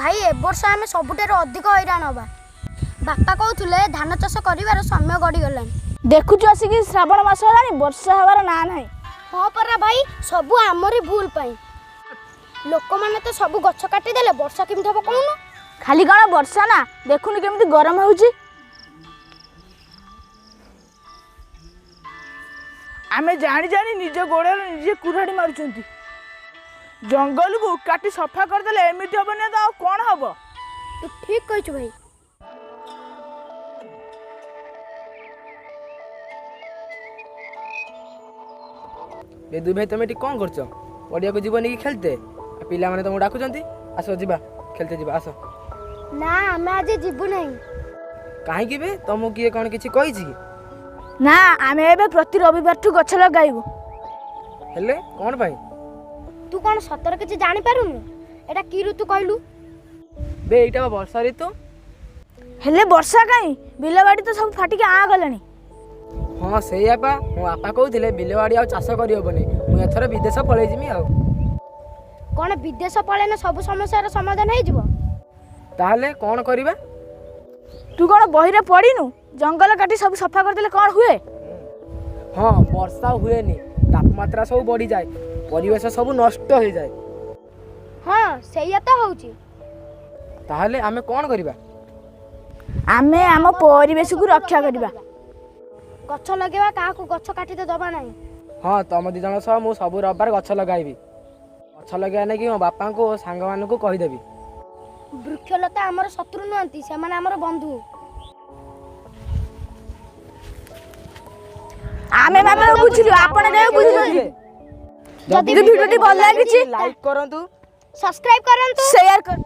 भाई ए वर्ष आम सबुठार अधिक हैरान हवा बापा कहते धान चाष कर समय गड़गलानी देखुचु आसिक श्रावण मास है वर्षा हबार ना ना हाँ परा भाई सब आमरी भूल पाई लोक मैंने तो सब गछ काटिदेले वर्षा केमती हम कहून खाली कौन वर्षा ना देखुन केमती गरम होउची आमे जानी जानी निज गोड़े निजे कुराड़ी मारुचंती जंगल को काटी सफा करदेले एमिति हबनी तो आ कौन हब तू ठीक कहछु भाई बेदू भाई तुम कौन कर पड़िया को जीवन की खेलते पिला माने तुमको डाकुचंती आस जीवा खेलते जीवा आस ना आम आज जीवु नहीं कहीं बे तुमको किए कौन किसी कही ना आमे एबे प्रति रविवार ठू गछ लगाइबु हेले कौन भाई तू कौन सतर किसी जानी पारुनु एटा की ऋतु कहलु बे एटा वर्षा ऋतु हेले वर्षा काई बिलबाड़ी तो सब फाटिके आ गलानी हाँ से मो बापा कहते बिलवाड़ी आ चाष करहबनी मुझे एथर विदेश पलि जिमी आ कौन विदेश पलैन सब समस्या समाधान हो ताहले कौन करबा तू कौन बहिरे पड़ीनु जंगल काटी सब सफा करदेले कौन हुए हाँ वर्षा हुए तापमात्रा सब बढ़ी जाए परिवेश सब नष्ट हो जाए हाँ सैया तो होची ताहले आमे कौन करबा आमे आम परिवेश को रक्षा करबा गछ लगेवा काहाकू गछ काटिते दबा नहीं हाँ तुम दी जन सह मु सब रविवार गछ लगाइबी गछ लगे नहीं कि मो बापा को सांग मान को कहीदेवी वृक्षलता आमर शत्रु नुहंती से आमर बंधु आमे मामे बुझिलु आपण के बुझिलु जदि वीडियो टी भल लागिछि लाइक करंतु सब्सक्राइब करंतु शेयर कर